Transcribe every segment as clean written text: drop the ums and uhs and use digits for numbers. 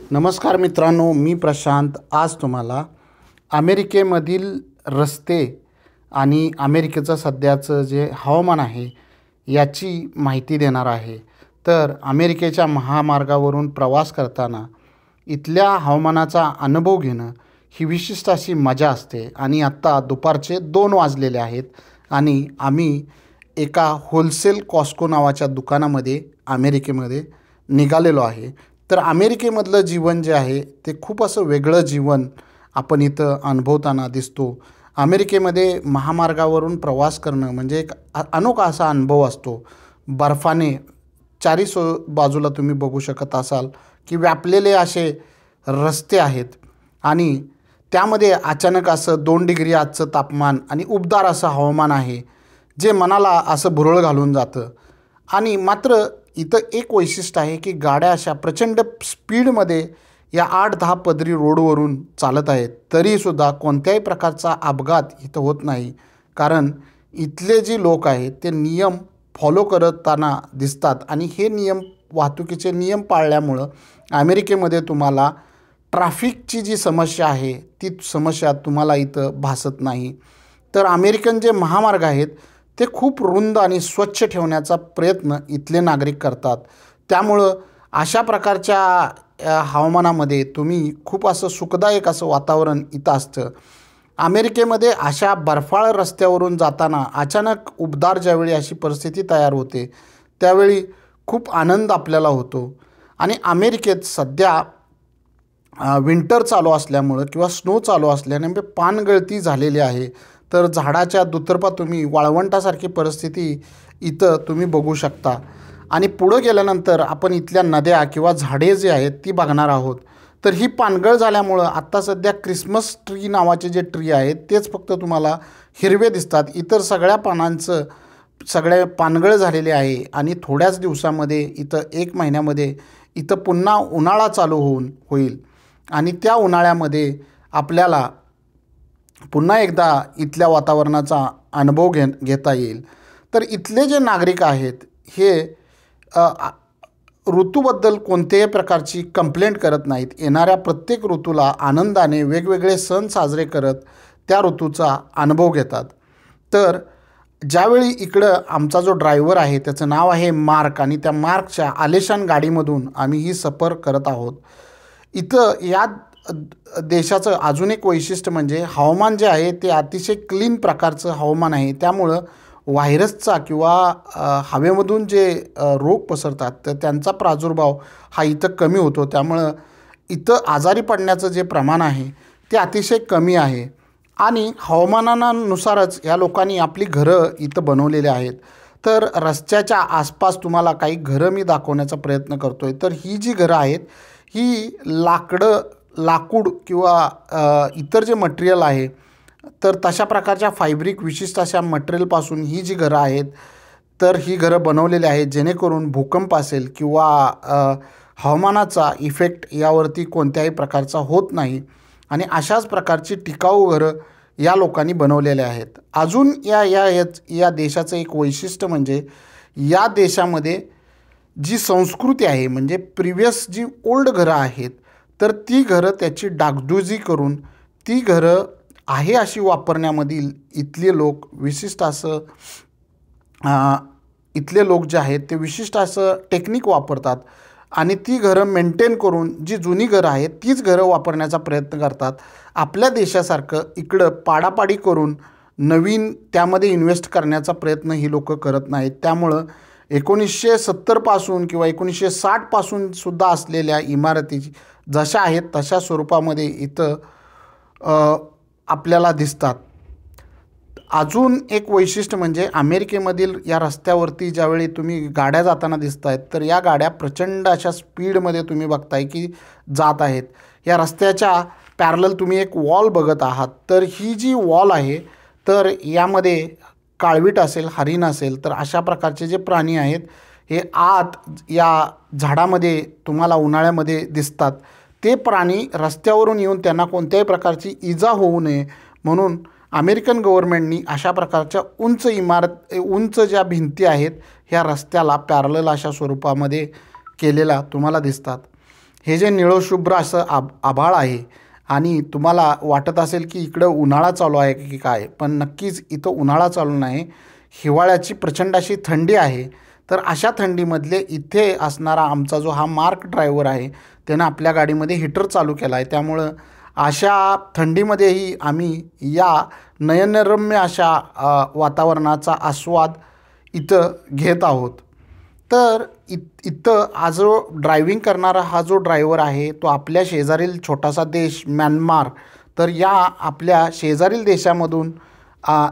नमस्कार मित्रांनो, मी प्रशांत आज तुम्हाला अमेरिकेमधील रस्ते आणि अमेरिकेचं सध्याचं जे हवामान आहे याची माहिती देणार आहे। तर अमेरिकेच्या महामार्गावरून प्रवास करताना इथल्या हवामानाचा अनुभव घेणं ही विशिष्ट अशी मजा असते। आणि आत्ता दुपारचे 2 वाजलेले आहेत आणि आम्ही एका होलसेल कॉस्को नावाच्या दुकानामध्ये अमेरिकेमध्ये निघालेलो आहे। तर अमेरिकेमधलं जीवन जे आहे ते खूप असं वेगळं जीवन आपण इथं अनुभवताना दिसतो। अमेरिकेमध्ये महामार्गावरून प्रवास करणं म्हणजे एक अनोखा असा अनुभव असतो। बर्फाने चारी बाजूला तुम्ही बघू शकत असाल की व्यापलेले असे रस्ते आहेत आणि त्यामध्ये अचानक असं 2 डिग्री आजचं तापमान आणि उबदार असं हवामान आहे जे मनाला असं भुरळ घालून जातं। आणि मात्र इथं एक वैशिष्ट्य आहे की गाड्या अशा प्रचंड स्पीडमध्ये या 8-10 पदरी रोडवरून चालत आहेत, तरीसुद्धा कोणत्याही प्रकारचा अपघात इथं होत नाही। कारण इथले जे लोक आहेत ते नियम फॉलो करताना दिसतात आणि हे नियम वाहतुकीचे नियम पाळल्यामुळं अमेरिकेमध्ये तुम्हाला ट्रॅफिकची जी समस्या आहे ती समस्या तुम्हाला इथं भासत नाही। तर अमेरिकन जे महामार्ग आहेत ते खूप रुंद आणि स्वच्छ ठेवण्याचा प्रयत्न इथले नागरिक करतात। त्यामुळं अशा प्रकारच्या हवामानामध्ये तुम्ही खूप असं सुखदायक असं वातावरण इथं असतं। अमेरिकेमध्ये अशा बर्फाळ रस्त्यावरून जाताना अचानक उबदार ज्यावेळी अशी परिस्थिती तयार होते त्यावेळी खूप आनंद आपल्याला होतो। आणि अमेरिकेत सध्या विंटर चालू असल्यामुळं किंवा स्नो चालू असल्याने पानगळती झालेली आहे। तर झाडाच्या दुतर्फा तुम्ही वाळवंटासारखी परिस्थिती इथं तुम्ही बघू शकता। आणि पुढं गेल्यानंतर आपण इथल्या नद्या किंवा झाडे जे आहेत ती बघणार आहोत। तर ही पानगळ झाल्यामुळं आत्ता सध्या क्रिसमस ट्री नावाचे जे ट्री आहेत तेच फक्त तुम्हाला हिरवे दिसतात, इतर सगळ्या पानांचं सगळे पानगळ झालेले आहे। आणि थोड्याच दिवसामध्ये इथं 1 महिन्यामध्ये इथं पुन्हा उन्हाळा चालू होईल आणि त्या उन्हाळ्यामध्ये आपल्याला पुन्हा एकदा इथल्या वातावरणाचा अनुभव घेता येईल। तर इथले जे नागरिक आहेत हे ऋतूबद्दल कोणत्याही प्रकारची कंप्लेंट करत नाहीत। येणाऱ्या प्रत्येक ऋतूला आनंदाने वेगवेगळे सण साजरे करत त्या ऋतूचा अनुभव घेतात। तर ज्यावेळी इकडं आमचा जो ड्रायव्हर आहे त्याचं नाव आहे मार्क आणि त्या मार्कच्या आलिशान गाडीमधून आम्ही ही सफर करत आहोत। इथं या देशाचं अजून एक वैशिष्ट्य म्हणजे हवामान जे आहे ते अतिशय क्लीन प्रकारचं हवामान आहे। त्यामुळं व्हायरसचा किंवा हवेमधून जे रोग पसरतात तर त्यांचा प्रादुर्भाव हा इथं कमी होतो। त्यामुळं इथं आजारी पडण्याचं जे प्रमाण आहे ते अतिशय कमी आहे। आणि हवामानानुसारच या लोकांनी आपली घरं इथं बनवलेली आहेत। तर रस्त्याच्या आसपास तुम्हाला काही घरं मी दाखवण्याचा प्रयत्न करतो आहे। तर ही जी घरं आहेत ही लाकूड किंवा इतर जे मटेरियल आहे तर तशा प्रकारच्या फायब्रिक विशिष्ट अशा मटेरियलपासून ही जी घरं आहेत तर ही घरं बनवलेली आहेत जेणेकरून भूकंप असेल किंवा हवामानाचा इफेक्ट यावरती कोणत्याही प्रकारचा होत नाही। आणि अशाच प्रकारची टिकाऊ घरं या लोकांनी बनवलेले आहेत। अजून या देशाचं एक वैशिष्ट्य म्हणजे या देशामध्ये जी संस्कृती आहे म्हणजे प्रिव्हियस जी ओल्ड घरं आहेत तर ती घरं त्याची डागडुजी करून ती घरं आहे अशी वापरण्यामधील इथले लोक विशिष्ट असं इथले लोक जे आहेत ते विशिष्ट असं टेक्निक वापरतात आणि ती घरं मेंटेन करून जी जुनी घरं आहेत तीच घरं वापरण्याचा प्रयत्न करतात। आपल्या देशासारखं इकडं पाडापाडी करून नवीन त्यामध्ये इन्व्हेस्ट करण्याचा प्रयत्न ही लोकं करत नाहीत। त्यामुळं 1970 पासून किंवा 1960 पासून सुद्धा असलेल्या इमारती जशा आहेत तशा स्वरूपामध्ये इथं आपल्याला दिसतात। अजून एक वैशिष्ट्य म्हणजे अमेरिकेमधील या रस्त्यावरती ज्यावेळी तुम्ही गाड्या जाताना दिसत आहेत तर या गाड्या प्रचंड अशा स्पीडमध्ये तुम्ही बघताय की जात आहेत। या रस्त्याच्या पॅरलल तुम्ही एक वॉल बघत आहात। तर ही जी वॉल आहे तर यामध्ये काळवीट असेल, हरिण असेल तर अशा प्रकारचे जे प्राणी आहेत हे आत या झाडामध्ये तुम्हाला उन्हाळ्यामध्ये दिसतात। ते प्राणी रस्त्यावरून येऊन त्यांना कोणत्याही प्रकारची इजा होऊ नये म्हणून अमेरिकन गव्हर्नमेंटनी अशा प्रकारच्या उंच ज्या भिंती आहेत ह्या रस्त्याला पॅरलल अशा स्वरूपामध्ये केलेला तुम्हाला दिसतात। हे जे निळोशुभ्र असं आभाळ आहे आणि तुम्हाला वाटत असेल की इकडं उन्हाळा चालू आहे की काय, पण नक्कीच इथं उन्हाळा चालू नाही, हिवाळ्याची प्रचंड अशी थंडी आहे. तर अशा थंडीमधले इथे असणारा आमचा जो हा मार्क ड्रायव्हर आहे त्यानं आपल्या गाडीमध्ये हीटर चालू केला आहे. त्यामुळं अशा थंडीमध्येही आम्ही या नयनरम्य अशा वातावरणाचा आस्वाद इथं घेत आहोत. तर इथं हा जो ड्रायव्हिंग करणारा हा जो ड्रायव्हर आहे तो आपल्या शेजारील छोटासा देश म्यानमार, तर या आपल्या शेजारील देशामधून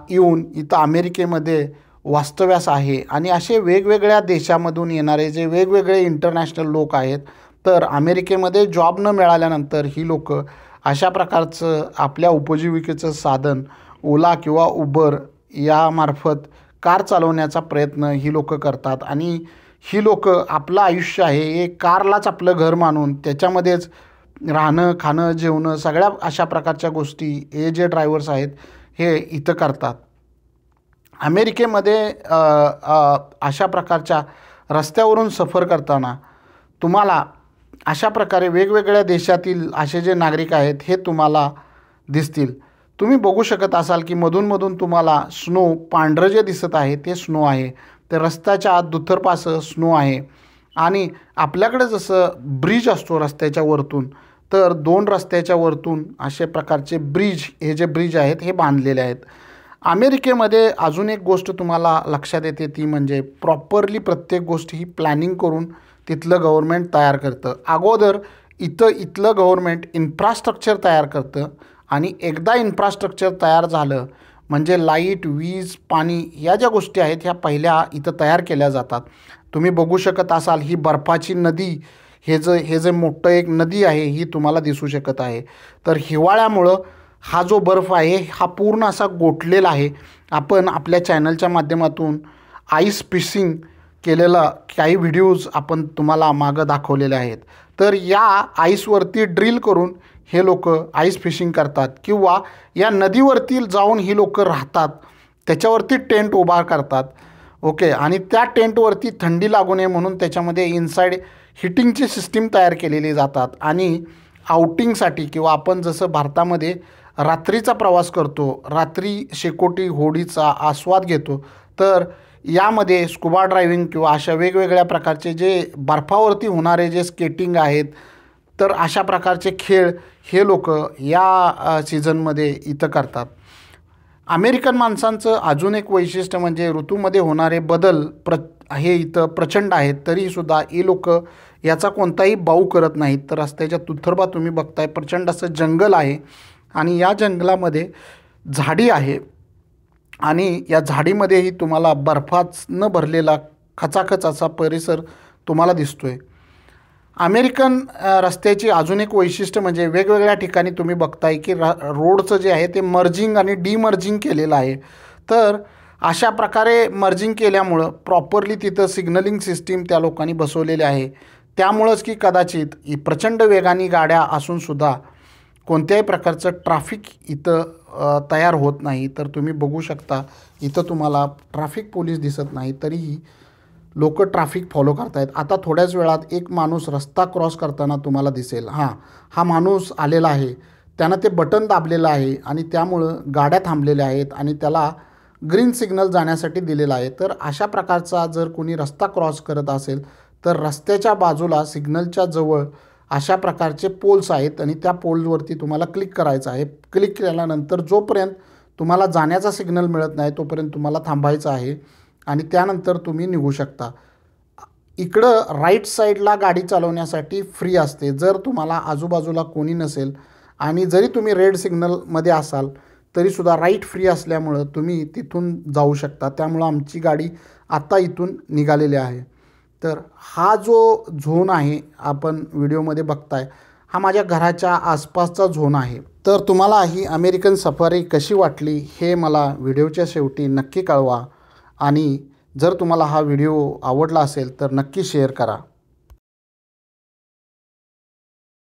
येऊन इथं अमेरिकेमध्ये वास्तव्यास आहे. आणि असे वेगवेगळ्या देशामधून येणारे जे वेगवेगळे इंटरनॅशनल लोक आहेत, तर अमेरिकेमध्ये जॉब न मिळाल्यानंतर ही लोकं अशा प्रकारचं आपल्या उपजीविकेचं साधन ओला किंवा उबर यामार्फत कार चालवण्याचा प्रयत्न ही लोकं करतात. आणि ही लोकं आपलं आयुष्य आहे हे कारलाच आपलं घर मानून त्याच्यामध्येच राहणं, खाणं, जेवणं सगळ्या अशा प्रकारच्या गोष्टी हे जे ड्रायव्हर्स आहेत हे इथं करतात. अमेरिकेमध्ये अशा प्रकारच्या रस्त्यावरून सफर करताना तुम्हाला अशा प्रकारे वेगवेगळ्या देशातील असे जे नागरिक आहेत हे तुम्हाला दिसतील. तुम्ही बघू शकत असाल की मधून तुम्हाला स्नो पांढरं जे दिसत आहे ते स्नो आहे. तर रस्त्याच्या दुतर्फासं स्नो आहे. आणि आपल्याकडे जसं ब्रिज असतो रस्त्याच्या वरतून, तर 2 रस्त्याच्या वरतून अशा प्रकारचे ब्रिज, हे जे ब्रिज आहेत हे बांधलेले आहेत. अमेरिकेमध्ये अजून एक गोष्ट तुम्हाला लक्षात येते ती म्हणजे प्रॉपरली प्रत्येक गोष्ट ही प्लॅनिंग करून तिथलं गव्हर्मेंट तयार करतं. अगोदर इथलं गव्हर्मेंट इन्फ्रास्ट्रक्चर तयार करतं आणि एकदा इन्फ्रास्ट्रक्चर तयार झालं म्हणजे लाईट, वीज, पाणी या ज्या गोष्टी आहेत ह्या पहिल्या इथं तयार केल्या जातात. तुम्ही बघू शकत असाल ही बर्फाची नदी, हे जे मोठं एक नदी आहे ही तुम्हाला दिसू शकत आहे. तर हिवाळ्यामुळं हा जो बर्फ आहे हा पूर्ण असा गोठलेला आहे. आपण आपल्या चॅनलच्या माध्यमातून आईस फिशिंग केलेला काही व्हिडिओज आपण तुम्हाला मागं दाखवलेले आहेत. तर या आईसवरती ड्रिल करून हे लोक आईस फिशिंग करतात किंवा या नदीवरती जाऊन ही लोक राहतात, त्याच्यावरती टेंट उभा करतात. ओके. आणि त्या टेंटवरती थंडी लागू नये म्हणून त्याच्यामध्ये इनसाईड हिटिंगची सिस्टीम तयार केलेली जातात. आणि आउटिंगसाठी किंवा आपण जसं भारतामध्ये रात्रीचा प्रवास करतो, रात्री शेकोटी होडीचा आस्वाद घेतो, तर यामध्ये स्कुबा ड्रायव्हिंग किंवा अशा वेगवेगळ्या प्रकारचे जे बर्फावरती होणारे जे स्केटिंग आहेत, तर अशा प्रकारचे खेळ हे लोक या सीझनमध्ये इथं करतात. अमेरिकन माणसांचं अजून एक वैशिष्ट्य म्हणजे ऋतूमध्ये होणारे बदल हे इथं प्रचंड आहेत. तरीसुद्धा ही लोक याचा कोणताही बाऊ करत नाहीत. तर रस्त्याच्या दुतर्फा तुम्ही बघताय प्रचंड असं जंगल आहे आणि या जंगलामध्ये झाडी आहे आणि या झाडीमध्येही तुम्हाला बर्फानं भरलेला खचाखच असा परिसर तुम्हाला दिसतोय. अमेरिकन रस्त्याची अजून एक वैशिष्ट्य म्हणजे वेगवेगळ्या ठिकाणी तुम्ही बघताय की रोडचं जे आहे ते मर्जिंग आणि डिमर्जिंग केलेलं आहे. तर अशा प्रकारे मर्जिंग केल्यामुळं प्रॉपरली तिथं सिग्नलिंग सिस्टीम त्या लोकांनी बसवलेली आहे. त्यामुळंच की कदाचित प्रचंड वेगाने गाड्या असूनसुद्धा कोणत्याही प्रकारचं ट्रॅफिक इथं तयार होत नाही. तर तुम्ही बघू शकता इथं तुम्हाला ट्रॅफिक पोलीस दिसत नाही, तरीही लोक ट्रॅफिक फॉलो करतायत. आता थोड्याच वेळात एक माणूस रस्ता क्रॉस करताना तुम्हाला दिसेल. हा माणूस आलेला आहे, त्यानं ते बटन दाबलेलं आहे आणि त्यामुळं गाड्या थांबलेल्या आहेत आणि त्याला ग्रीन सिग्नल जाण्यासाठी दिलेला आहे. तर अशा प्रकारचा जर कोणी रस्ता क्रॉस करत असेल तर रस्त्याच्या बाजूला सिग्नलच्या जवळ अशा प्रकारचे पोल्स आहेत आणि त्या पोलवरती तुम्हाला क्लिक करायचं आहे. क्लिक केल्यानंतर जोपर्यंत तुम्हाला जाण्याचा सिग्नल मिळत नाही तोपर्यंत तुम्हाला थांबायचं आहे आणि त्यानंतर तुम्ही निघू शकता. इकडं राईट साईडला गाडी चालवण्यासाठी फ्री असते जर तुम्हाला आजूबाजूला कोणी नसेल आणि जरी तुम्ही रेड सिग्नलमध्ये असाल तरीसुद्धा राईट फ्री असल्यामुळं तुम्ही तिथून जाऊ शकता. त्यामुळं आमची गाडी आत्ता इथून निघालेली आहे. तर हा जो झोन आहे आपण व्हिडिओमध्ये बघताय हा माझ्या घराच्या आसपासचा झोन आहे. तर तुम्हाला ही अमेरिकन सफारी कशी वाटली हे मला व्हिडिओच्या शेवटी नक्की कळवा आणि जर तुम्हाला हा व्हिडिओ आवडला असेल तर नक्की शेअर करा.